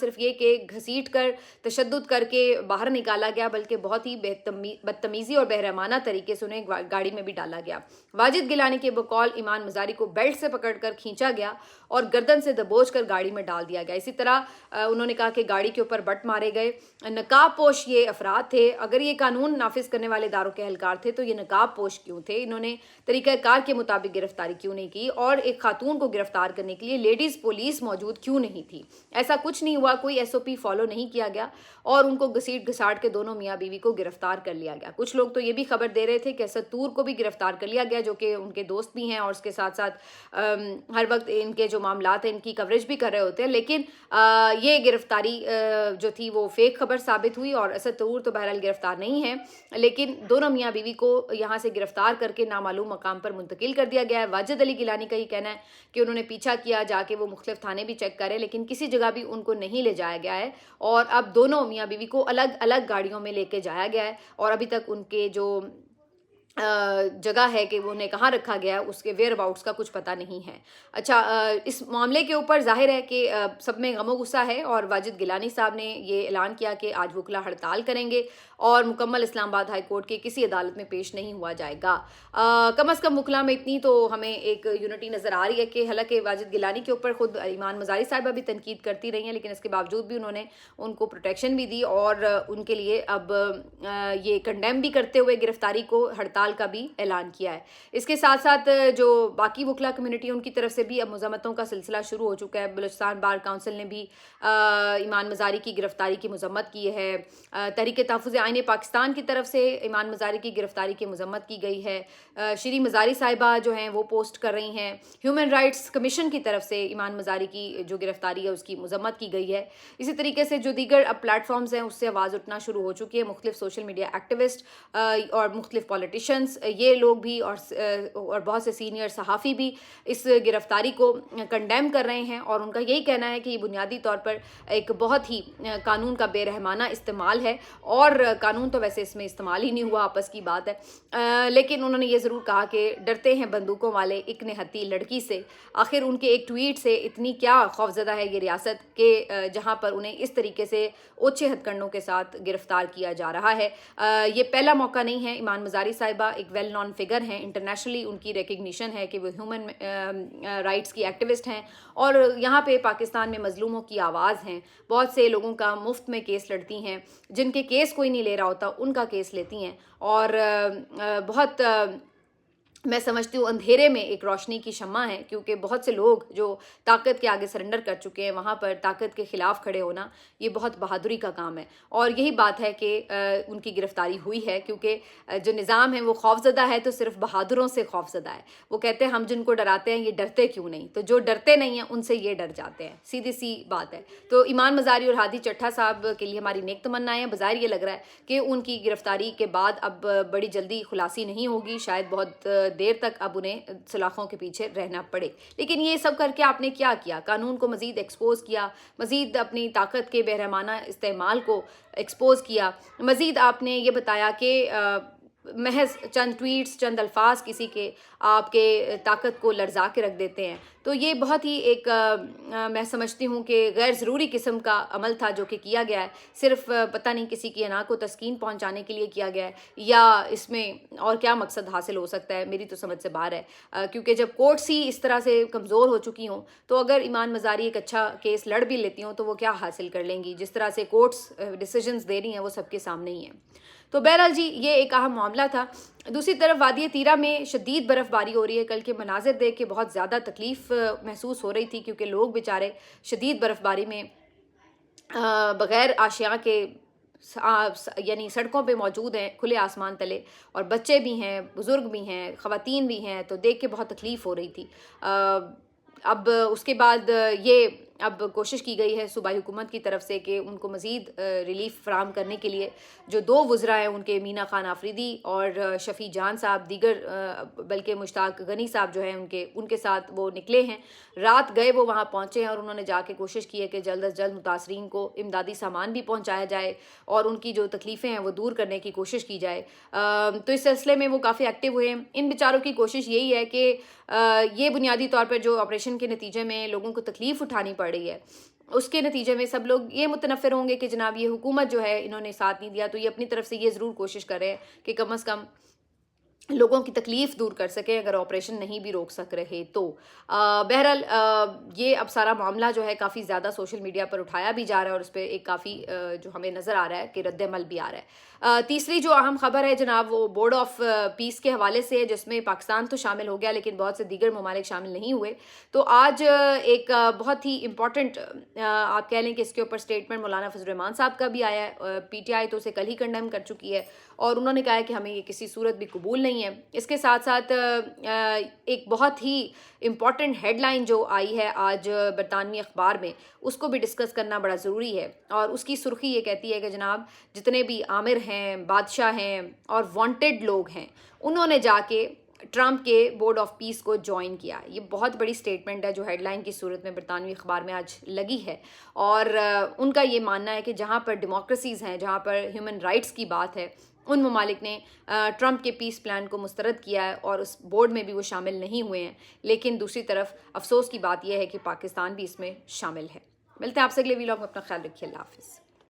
صرف یہ کہ گھسیٹ کر تشدد کر کے باہر نکالا گیا بلکہ بہت ہی بدتمیزی اور بہرحمانہ طریقے سے انہیں گاڑی میں بھی ڈالا گیا۔ واجد گیلانی کے بقول ایمان مزاری کو بیلٹ سے پکڑ کر کھینچا گیا اور گردن سے دبوچ کر گاڑی میں ڈال دیا گیا۔ اسی طرح انہوں نے کہا کہ گاڑی کے اوپر بٹ مارے گئے۔ نقاب پوش یہ افراد تھے، اگر یہ قانون نافذ کرنے والے اداروں کے اہلکار تھے تو یہ نقاب پوش کیوں تھے؟ انہوں نے طریقہ کار کے مطابق گرفتاری کیوں نہیں کی اور ایک خاتون کو گرفتار کرنے کے لیے لیڈیز پولیس موجود کیوں نہیں تھی؟ ایسا کچھ نہیں ہوا، کوئی SOP فالو نہیں کیا گیا اور ان کو گھسیٹ گھساٹ کے دونوں میاں بیوی کو گرفتار کر لیا گیا۔ کچھ لوگ تو یہ بھی خبر دے رہے تھے کہ اسد طور کو بھی گرفتار کر لیا گیا جو کہ ان کے دوست بھی ہیں اور اس کے ساتھ ساتھ ہر وقت ان کے جو معاملات ہیں ان کی کوریج بھی کر رہے ہوتے ہیں، لیکن یہ گرفتاری جو تھی وہ فیک خبر ثابت ہوئی اور اسد طور تو بہرحال گرفتار نہیں ہے، لیکن دونوں میاں بیوی کو یہاں سے گرفتار کر کے نامعلوم مقام پر منتقل کر دیا گیا ہے۔ واجد علی گیلانی کا یہ کہنا ہے کہ انہوں نے پیچھا کیا، جا کے وہ مختلف تھانے بھی چیک کرے لیکن کسی جگہ بھی ان کو نہیں لے جایا گیا ہے اور اب دونوں میاں بیوی کو الگ الگ گاڑیوں میں لے کے جایا گیا ہے اور ابھی تک ان کے جو جگہ ہے کہ انہیں کہاں رکھا گیا ہے اس کے ویئر اباؤٹس کا کچھ پتہ نہیں ہے۔ اچھا، اس معاملے کے اوپر ظاہر ہے کہ سب میں غم و غصہ ہے اور واجد گیلانی صاحب نے یہ اعلان کیا کہ آج وکلا ہڑتال کریں گے اور مکمل اسلام آباد ہائی کورٹ کے کسی عدالت میں پیش نہیں ہوا جائے گا۔ کم از کم وکلا میں اتنی تو ہمیں ایک یونٹی نظر آ رہی ہے کہ حالانکہ واجد گیلانی کے اوپر خود ایمان مزاری صاحبہ بھی تنقید کرتی رہی ہیں لیکن اس کے باوجود بھی انہوں نے ان کو پروٹیکشن بھی دی اور ان کے لیے اب یہ کنڈیم بھی کرتے ہوئے گرفتاری کو ہڑتال کا بھی اعلان کیا ہے۔ اس کے ساتھ ساتھ جو باقی وکلا کمیونٹی ان کی طرف سے بھی اب مذمتوں کا سلسلہ شروع ہو چکا ہے۔ بلوچستان بار کونسل نے بھی ایمان مزاری کی گرفتاری کی مذمت کی ہے۔ تحریک تحفظ آئین پاکستان کی طرف سے ایمان مزاری کی گرفتاری کی مذمت کی گئی ہے۔ شری مزاری صاحبہ جو ہیں وہ پوسٹ کر رہی ہیں۔ ہیومن رائٹس کمیشن کی طرف سے ایمان مزاری کی جو گرفتاری ہے اس کی مذمت کی گئی ہے۔ اسی طریقے سے جو دیگر اب پلیٹ فارمز ہیں اس سے آواز اٹھنا شروع ہو چکی ہے۔ مختلف سوشل میڈیا ایکٹیوسٹ اور مختلف پولیٹیشینز یہ لوگ بھی اور بہت سے سینئر صحافی بھی اس گرفتاری کو کنڈیم کر رہے ہیں اور ان کا یہی کہنا ہے کہ یہ بنیادی طور پر ایک بہت ہی قانون کا بے رحمانہ استعمال ہے اور قانون تو ویسے اس میں استعمال ہی نہیں ہوا، آپس کی بات ہے، لیکن انہوں نے یہ ضرور کہا کہ ڈرتے ہیں بندوقوں والے ایک نہتی لڑکی سے۔ آخر ان کے ایک ٹویٹ سے اتنی کیا خوفزدہ ہے یہ ریاست کہ جہاں پر انہیں اس طریقے سے اوچھے ہتھ کنڈوں کے ساتھ گرفتار کیا جا رہا ہے۔ یہ پہلا موقع نہیں ہے۔ ایمان مزاری صاحبہ ایک ویل نون فگر ہیں، انٹرنیشنلی ان کی ریکگنیشن ہے کہ وہ ہیومن رائٹس کی ایکٹیوسٹ ہیں اور یہاں پہ پاکستان میں مظلوموں کی آواز ہیں۔ بہت سے لوگوں کا مفت میں کیس لڑتی ہیں، جن کے کیس کوئی نہیں لے رہا ہوتا ان کا کیس لیتی ہیں اور بہت میں سمجھتی ہوں اندھیرے میں ایک روشنی کی شمع ہے، کیونکہ بہت سے لوگ جو طاقت کے آگے سرنڈر کر چکے ہیں وہاں پر طاقت کے خلاف کھڑے ہونا یہ بہت بہادری کا کام ہے اور یہی بات ہے کہ ان کی گرفتاری ہوئی ہے کیونکہ جو نظام ہے وہ خوفزدہ ہے تو صرف بہادروں سے خوفزدہ ہے۔ وہ کہتے ہیں ہم جن کو ڈراتے ہیں یہ ڈرتے کیوں نہیں، تو جو ڈرتے نہیں ہیں ان سے یہ ڈر جاتے ہیں، سیدھی سی بات ہے۔ تو ایمان مزاری اور ہادی چٹھا صاحب کے لیے ہماری نیک تمنائیں ہیں۔ بظاہر یہ لگ رہا ہے کہ ان کی گرفتاری کے بعد اب بڑی جلدی خلاصی نہیں ہوگی، شاید بہت دیر تک اب انہیں سلاخوں کے پیچھے رہنا پڑے، لیکن یہ سب کر کے آپ نے کیا کیا؟ قانون کو مزید ایکسپوز کیا، مزید اپنی طاقت کے بے رحمانہ استعمال کو ایکسپوز کیا، مزید آپ نے یہ بتایا کہ محض چند ٹویٹس، چند الفاظ کسی کے آپ کے طاقت کو لرزا کے رکھ دیتے ہیں۔ تو یہ بہت ہی ایک میں سمجھتی ہوں کہ غیر ضروری قسم کا عمل تھا جو کہ کیا گیا ہے، صرف پتہ نہیں کسی کی انا کو تسکین پہنچانے کے لیے کیا گیا ہے یا اس میں اور کیا مقصد حاصل ہو سکتا ہے، میری تو سمجھ سے باہر ہے۔ کیونکہ جب کورٹس ہی اس طرح سے کمزور ہو چکی ہوں تو اگر ایمان مزاری ایک اچھا کیس لڑ بھی لیتی ہوں تو وہ کیا حاصل کر لیں گی؟ جس طرح سے کورٹس ڈیسیجنز دے رہی ہیں وہ سب کے سامنے ہی ہیں۔ تو بہرحال جی یہ ایک اہم معاملہ تھا۔ دوسری طرف وادی تیرہ میں شدید برف باری ہو رہی ہے۔ کل کے مناظر دیکھ کے بہت زیادہ تکلیف محسوس ہو رہی تھی کیونکہ لوگ بیچارے شدید برف باری میں بغیر آشیاں کے یعنی سڑکوں پہ موجود ہیں کھلے آسمان تلے، اور بچے بھی ہیں، بزرگ بھی ہیں، خواتین بھی ہیں، تو دیکھ کے بہت تکلیف ہو رہی تھی۔ اب اس کے بعد یہ اب کوشش کی گئی ہے صوبائی حکومت کی طرف سے کہ ان کو مزید ریلیف فراہم کرنے کے لیے جو دو وزراء ہیں ان کے مینا خان آفریدی اور شفیع جان صاحب، دیگر بلکہ مشتاق غنی صاحب جو ہیں ان کے ساتھ وہ نکلے ہیں، رات گئے وہ وہاں پہنچے ہیں اور انہوں نے جا کے کوشش کی ہے کہ جلد از جلد متاثرین کو امدادی سامان بھی پہنچایا جائے اور ان کی جو تکلیفیں ہیں وہ دور کرنے کی کوشش کی جائے۔ تو اس سلسلے میں وہ کافی ایکٹیو ہوئے ہیں۔ ان بیچاروں کی کوشش یہی ہے کہ یہ بنیادی طور پر جو آپریشن کے نتیجے میں لوگوں کو تکلیف اٹھانی پڑ رہی ہے اس کے نتیجے میں سب لوگ یہ متنفر ہوں گے کہ جناب یہ حکومت جو ہے انہوں نے ساتھ نہیں دیا، تو یہ اپنی طرف سے یہ ضرور کوشش کر رہے ہیں کہ کم از کم لوگوں کی تکلیف دور کر سکے، اگر آپریشن نہیں بھی روک سک رہے تو۔ بہرحال یہ اب سارا معاملہ جو ہے کافی زیادہ سوشل میڈیا پر اٹھایا بھی جا رہا ہے، اور اس پہ ایک کافی جو ہمیں نظر آ رہا ہے کہ رد عمل بھی آ رہا ہے۔ تیسری جو اہم خبر ہے جناب وہ بورڈ آف پیس کے حوالے سے ہے، جس میں پاکستان تو شامل ہو گیا لیکن بہت سے دیگر ممالک شامل نہیں ہوئے۔ تو آج ایک بہت ہی امپورٹنٹ آپ کہہ لیں کہ اس کے اوپر اسٹیٹمنٹ مولانا فضل الرحمان صاحب کا بھی آیا ہے۔ پی ٹی آئی تو اسے کل ہی کنڈیم کر چکی ہے، اور انہوں نے کہا ہے کہ ہمیں یہ کسی صورت بھی قبول نہیں ہے۔ اس کے ساتھ ساتھ ایک بہت ہی امپورٹنٹ ہیڈ لائن جو آئی ہے آج برطانوی اخبار میں، اس کو بھی ڈسکس کرنا بڑا ضروری ہے، اور اس کی سرخی یہ کہتی ہے کہ جناب جتنے بھی آمر ہیں، بادشاہ ہیں اور وانٹڈ لوگ ہیں، انہوں نے جا کے ٹرمپ کے بورڈ آف پیس کو جوائن کیا۔ یہ بہت بڑی سٹیٹمنٹ ہے جو ہیڈ لائن کی صورت میں برطانوی اخبار میں آج لگی ہے، اور ان کا یہ ماننا ہے کہ جہاں پر ڈیموکریسیز ہیں، جہاں پر ہیومن رائٹس کی بات ہے، ان ممالک نے ٹرمپ کے پیس پلان کو مسترد کیا ہے، اور اس بورڈ میں بھی وہ شامل نہیں ہوئے ہیں۔ لیکن دوسری طرف افسوس کی بات یہ ہے کہ پاکستان بھی اس میں شامل ہے۔ ملتے ہیں آپ سے اگلے ویلاگ میں، اپنا خیال رکھیے، اللہ حافظ۔